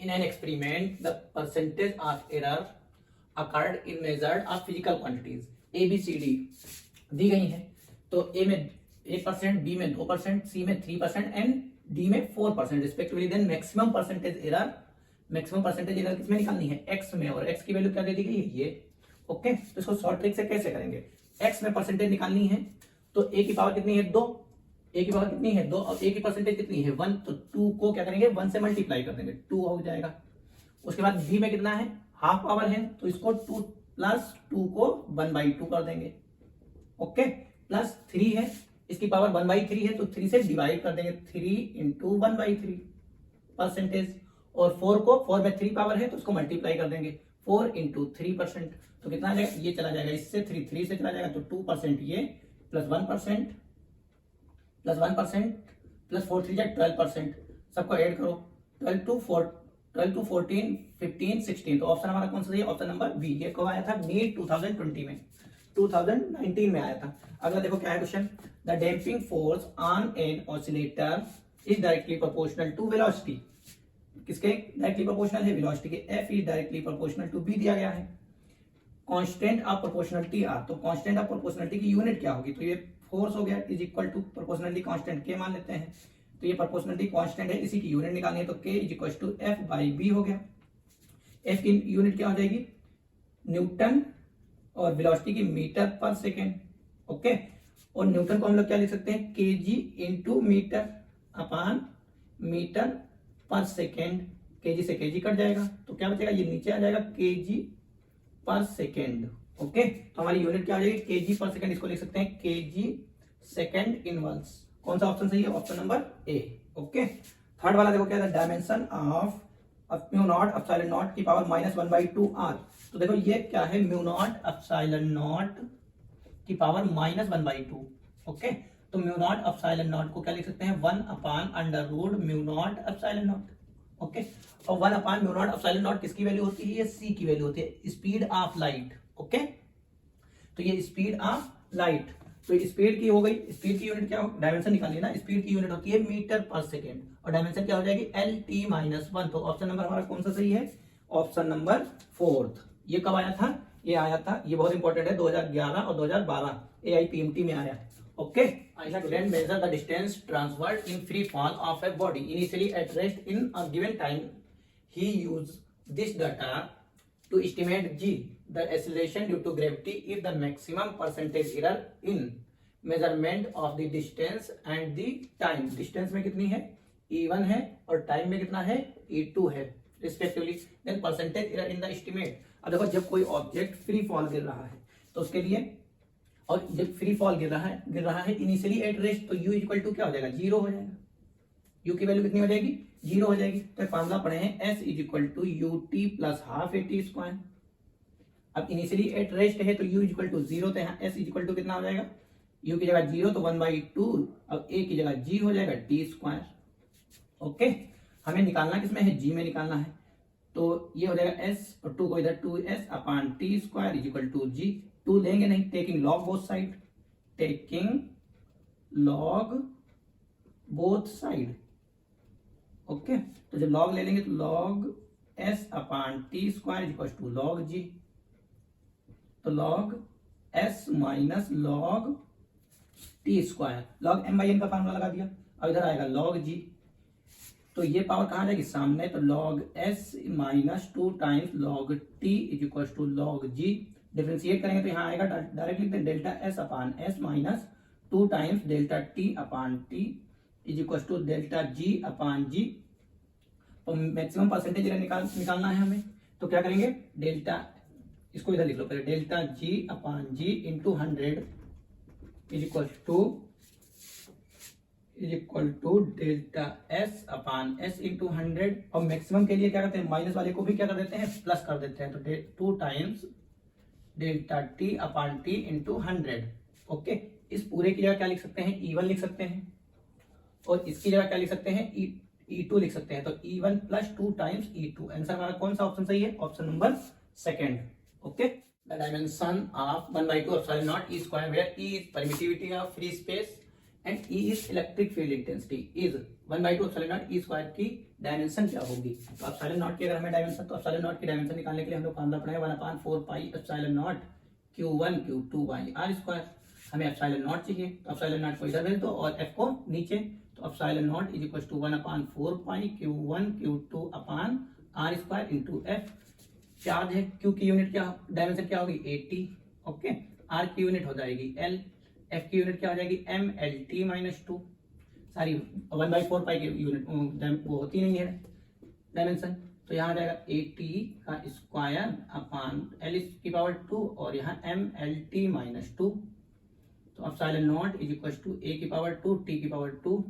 In an experiment, the percentage of error occurred in measured of physical quantities A, B, C, D दी गई है। तो A में 1%, B में 2%, C में 3% and D में 4% respectively. Then maximum percentage error किसमें निकालनी है? X में, और X की वैल्यू क्या दे दी गई है? ये। ओके, तो इसको शॉर्ट ट्रिक से कैसे करेंगे? X में परसेंटेज निकालनी है तो A की पावर कितनी है? 2। A की पावर कितनी है? 2। और A की परसेंटेज कितनी है? 1। तो 2 को क्या करेंगे? 1 से मल्टीप्लाई कर देंगे, 2 हो जाएगा। उसके बाद B में कितना है? हाफ पावर है, तो इसको 2 प्लस 2 को 1/2 कर देंगे। ओके, प्लस 3 है, इसकी पावर 1/3 है, तो 3 से डिवाइड कर देंगे, 3 इंटू 1/3 परसेंटेज। और 4 में 3 पावर है तो उसको मल्टीप्लाई कर देंगे, 4 इंटू 3%। तो कितना आ जाएगा? ये चला जाएगा, इससे 3 से चला जाएगा, तो 2% ये, प्लस 1% प्लस 4 3 12%। सबको ऐड करो, 12 टू 14 15 16। तो ऑप्शन हमारा कौन सा सही है? Option number B. ये कब आया था? नीट 2020 में, 2019 में आया था। अगला देखो क्या है question. The damping force on an oscillator is directly proportional to velocity. किसके डायरेक्टली प्रोपोर्शनल है? वेलोसिटी के। F is directly proportional to B दिया गया है। कांस्टेंट ऑफ प्रोपोर्शनलिटी R, तो कांस्टेंट ऑफ प्रोपोर्शनलिटी की यूनिट क्या होगी? तो ये फोर्स हो गया, is equal to proportionality constant K मान लेते हैं। तो ये प्रोपोर्शनलिटी कांस्टेंट है, इसी की यूनिट निकालनी है, तो K is equal to F/B हो गया। F की यूनिट क्या हो जाएगी? न्यूटन, और वेलोसिटी की मीटर पर सेकेंड। ओके, और न्यूटन को हम लोग क्या लिख सकते हैं? kg इंटू मीटर अपान मीटर पर सेकेंड। kg से kg कट जाएगा, तो क्या बचेगा? ये नीचे आ जाएगा, kg पर सेकेंड। ओके, तो हमारी यूनिट क्या हो जाएगी? kg पर सेकेंड। इसको लिख सकते हैं kg सेकेंड इनवर्स। कौन सा ऑप्शन सही है? Option number A. Okay, third वाला देखो क्या था? Dimension of mu naught epsilon not की पावर -1/2 r। तो देखो ये क्या है? म्यू नॉट एप्सिलॉन नॉट की पावर -1/2। ओके, तो म्यू नॉट एप्सिलॉन नॉट को क्या लिख सकते हैं? 1/√μ नॉट एप्सिलॉन नॉट। ओके, और 1/μ नॉट एप्सिलॉन नॉट किसकी वैल्यू होती है? ये c की वैल्यू होती है, स्पीड ऑफ लाइट। ओके, तो ये स्पीड ऑफ लाइट, तो स्पीड की हो गई। स्पीड की यूनिट क्या हो? डायमेंशन निकालिए ना। स्पीड की यूनिट होती है मीटर पर सेकेंड, और डायमेंशन क्या हो जाएगी? LT-1। तो ऑप्शन नंबर हमारा कौन सा सही है? Option number 4। ये कब आया था? ये आया था, ये बहुत इंपॉर्टेंट है, 2011 और 2012 AIPMT में आया है। Okay, student measure the distance transferred in free fall of a body initially at rest in a given time. He use this data to estimate g the acceleration due to gravity if the maximum percentage error in measurement of the distance and the time। distance में कितनी है? e1 है, और time में कितना है? e2 है respectively। then percentage error in the estimate। अब देखो, जब कोई ऑब्जेक्ट फ्री फॉल गिर रहा है तो उसके लिए, और जब फ्री फॉल गिर रहा है इनिशियली एट रेस्ट, तो u इक्वल टू क्या हो जाएगा? 0 हो जाएगा। u की वैल्यू कितनी हो जाएगी? 0 हो जाएगी। तो फॉर्मूला पढ़े हैं, S is equal to ut plus half AT²। अब इनिशियली एट रेस्ट है तो u इज इक्वल टू 0, तो यहाँ S इज इक्वल टू कितना हो जाएगा? u की जगह 0 तो 1/2, अब a की जगह g हो जाएगा T²। ओके, हमें निकालना किसमें है? g में निकालना है, तो ये हो जाएगा s, और 2 को इधर 2s upon T² is equal to g। 2 लेंगे नहीं, taking log both side, taking log both side. Okay, तो जब लॉग ले लेंगे तो log s upon T² is equal to log g। तो log s minus log T², log m/n का formula लगा दिया। अब इधर आएगा लॉग g, तो ये पावर कहाँ जाएगी? सामने, तो log s minus 2 times log t is equal to log g। Differentiate करेंगे तो यहाँ आएगा, डायरेक्ट लिखते हैं delta s upon s minus 2 times delta t upon t is equal to delta g upon g। तो मैक्सिमम परसेंटेज निकालना है हमें, तो क्या करेंगे? डेल्टा, इसको इधर लिख लो पहले, delta g upon g into 100 is equal to delta s upon s into 100। और मैक्सिमम के लिए क्या करते हैं? माइनस वाले को भी क्या कर देते हैं? प्लस कर देते हैं, तो 2 times delta t upon t into 100। Okay, इस पूरे की जगह क्या लिख सकते हैं? E1 लिख सकते हैं, और इसकी जगह क्या लिख सकते हैं? E2 लिख सकते हैं, तो E1 plus 2 times E2। Answer हमारा कौन सा ऑप्शन सही है? Option number second. Okay, the dimension of 1/2 epsilon naught E² where E is permittivity of free space and E is electric field intensity is 1/2 epsilon naught E square की dimension क्या होगी। तो epsilon not की अगर हमें dimension, तो epsilon not की dimension निकालने के लिए हम लोग फॉर्मूला पढ़ेंगे 1/4 pi epsilon naught Q1 Q2 by R square. हमें एप्सिलॉन नॉट चाहिए, तो एप्सिलॉन नॉट को इधर भेज दो और एफ को नीचे, तो epsilon naught is equal to 1/4 pi Q1 Q2 upon R square into F. Charge है, क्यू की यूनिट क्या, डायमेंशन क्या होगी 80, ओके। आर की यूनिट हो जाएगी एल, एफ की यूनिट क्या हो जाएगी M L T minus 2, sorry 1/4 pi की यूनिट वो होती नहीं है डायमेंशन, तो यहाँ आ जाएगा 80 का स्क्वायर अपान एल की पावर 2 और यहाँ एम एल टी माइनस 2। तो epsilon naught is equal to A की पावर 2 टी की पावर 2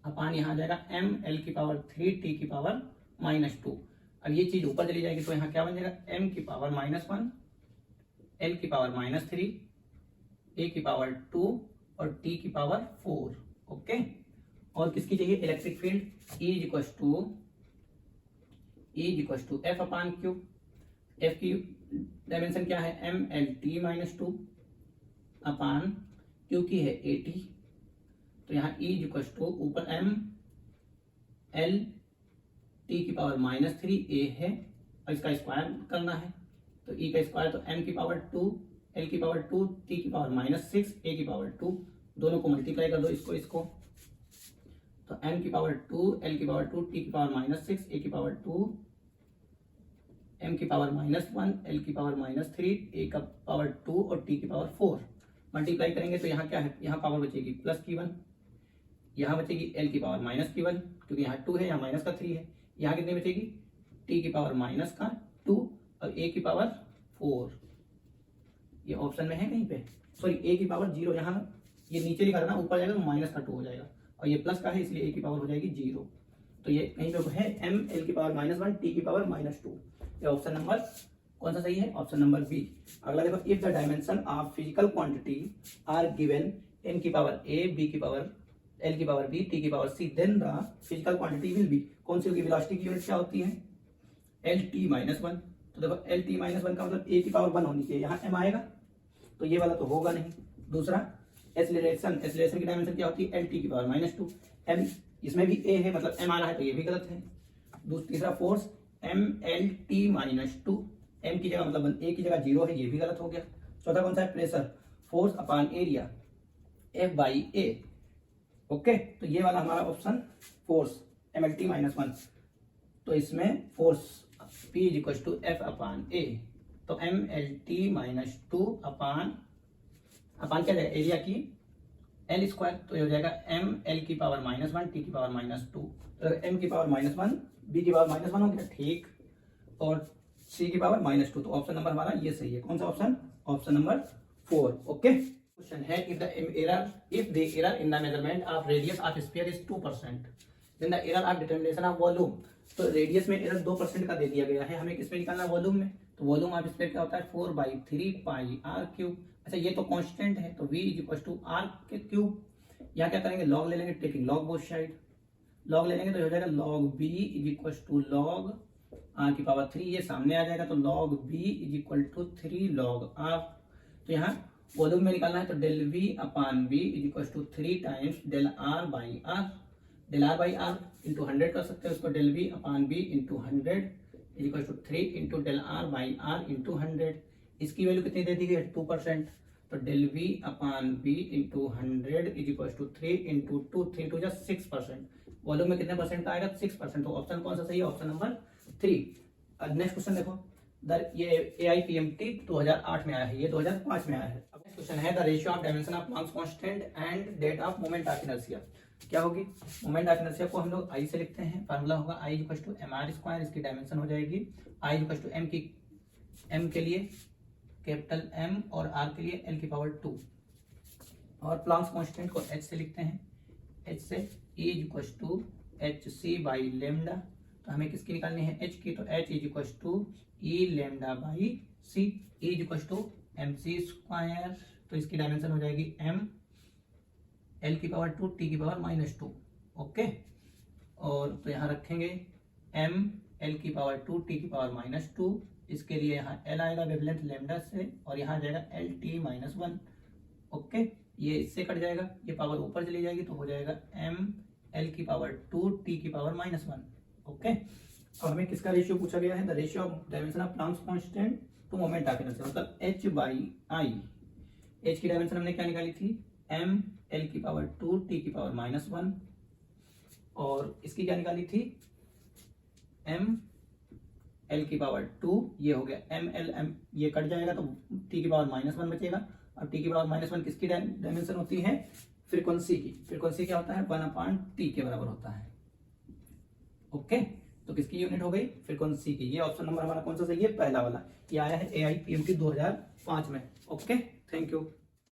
अपान यहाँ आ जाएगा एम एल की पावर 3 टी की पावर माइनस 2। अब ये चीज ऊपर चली जाएगी तो यहाँ क्या बन जाएगा एम की पावर -1, एल की पावर -3, ए की पावर 2 और टी की पावर 4, ओके। और किसकी चाहिए electric field, E is to F upon Q. F की डायमेंशन क्या है M L T minus 2 upon Q की है 80, तो यहाँ ई इज टू ऊपर एम एल टी की पावर -3 ए है और इसका स्क्वायर करना है, तो ई का स्क्वायर तो एम की पावर 2 एल की पावर 2 टी की पावर -6 ए की पावर 2, दोनों को मल्टीप्लाई कर दो इसको, तो एम की पावर 2 एल की पावर 2 टी की पावर -6 ए की पावर 2 एम की पावर -1 एल की पावर -3 ए का पावर 2 और टी की पावर 4 मल्टीप्लाई करेंगे तो यहाँ क्या है, यहाँ पावर बचेगी प्लस की 1, यहाँ बचेगी एल की पावर माइनस की 1 क्योंकि यहाँ 2 है, यहाँ माइनस का 3 है, यहाँ कितनी बचेगी टी की पावर -2 और ए की पावर 4। ये ऑप्शन में है कहीं पे, सॉरी ए की पावर 0, यहाँ ये नीचे लिखा था ना, ऊपर जाएगा तो -2 हो जाएगा और ये प्लस का है इसलिए ए की पावर हो जाएगी 0, तो ये कहीं पे है एम एल की पावर -1 टी की पावर -2। ये ऑप्शन नंबर कौन सा सही है, ऑप्शन नंबर बी। अगला देखो, if the dimension of physical quantity are given M की पावर ए बी की पावर एल की पावर बी टी की power C then the physical quantity will be, कौन सी होगी, वेलोसिटी की यूनिट क्या होती है एल टी -1। तो देखो एल टी -1 का मतलब ए की पावर 1 होनी चाहिए, यहाँ एम आएगा तो ये वाला तो होगा नहीं। दूसरा एक्सीलरेशन की डायमेंशन क्या होती है एल टी की पावर -2, एम इसमें भी ए है मतलब एम आ रहा है तो ये भी गलत है। तीसरा force M L T -2, M की जगह मतलब ए की जगह 0 है, ये भी गलत हो गया। चौथा कौन सा है, pressure force upon area F by A, okay. तो ये वाला हमारा option force M L T -1, तो इसमें force P is equal to F upon A, तो एम एल टी -2 अपान क्या जाएगा एरिया की एल स्क्वायर, तो ये हो जाएगा एम एल की पावर -1 टी की पावर -2, तो एम की पावर -1 बी की पावर -1 हो गया ठीक, और सी की पावर -2, तो ऑप्शन नंबर हमारा ये सही है। कौन सा option, option number 4, okay. Question है if the error in the measurement of radius of sphere is 2% then the error of determination of volume. तो रेडियस में एरर 2% का दे दिया गया है, हमें किसमें निकालना है वॉल्यूम में, तो वॉल्यूम ऑफ स्फीयर क्या होता है 4/3 पाई आर क्यूब। अच्छा ये तो कांस्टेंट है तो v is equal to R के क्यूब, यहाँ क्या करेंगे लॉग ले लेंगे, taking log both side, log ले लेंगे तो हो जाएगा log b is equal to log r की पावर 3, ये सामने आ जाएगा तो log b is equal to 3 log r। तो यहाँ वॉल्यूम में निकालना है तो del v upon b is equal to 3 times del r by r, del r by r into 100 कर सकते हैं उसको, del v upon b into 100 is equal to 3 into del r by r into 100। इसकी value कितनी दे दी गई है 2%, तो del v upon b into 100 is equal to 3 into 2, 3 two 6%, volume में कितने परसेंट का आएगा 6%, तो ऑप्शन कौन सा सही है, ऑप्शन नंबर 3। नेक्स्ट क्वेश्चन देखो, ये AIPMT 2008 में आया है, ये 2005 में आया है। अब नेक्स्ट क्वेश्चन है the ratio of dimension of Planck's constant and that of moment of inertia. क्या होगी, मोमेंट ऑफ इनर्शिया को हम लोग आई से लिखते हैं, फार्मूला होगा I इक्वल टू mr², इसकी डायमेंशन हो जाएगी I इक्वल टू m के लिए कैपिटल M और R के लिए L की पावर 2, और प्लैंक्स कांस्टेंट को H से लिखते हैं, H से E is equal to HC by lambda, तो हमें किसकी निकालनी है H की, तो H is equal to E lambda by C, E is equal to mc², तो इसकी डायमेंशन हो जाएगी M L की पावर 2 T की पावर -2, ओके। और तो यहाँ रखेंगे M L की पावर 2 T की पावर -2, इसके लिए यहाँ L आएगा वेवलेंथ लेमडा से और यहाँ आ जाएगा LT -1, ओके। ये इससे कट जाएगा, ये पावर ऊपर चली जाएगी तो हो जाएगा ml⁻2 t⁻⁻1। ओके, अब हमें किसका रेशियो पूछा गया है? The ratio of dimension of Planck's constant to moment of inertia, मतलब h/i। h की डायमेंशन हमने क्या निकाली थी? ml⁻2 t⁻⁻1, और इसकी क्या निकाली थी? ml⁻2, ये हो गया ml, ये कट जाएगा तो t⁻−1 बचेगा। अब t⁻−1 किसकी डायमेंशन होती है? फ्रीक्वेंसी की। फ्रीक्वेंसी क्या होता है? 1/t के बराबर होता है। ओके, तो किसकी यूनिट हो गई? फ्रीक्वेंसी की। ये ऑप्शन नंबर हमारा कौन सा सही है? पहला वाला। ये आया है AIPMT 2005 में। Okay, thank you.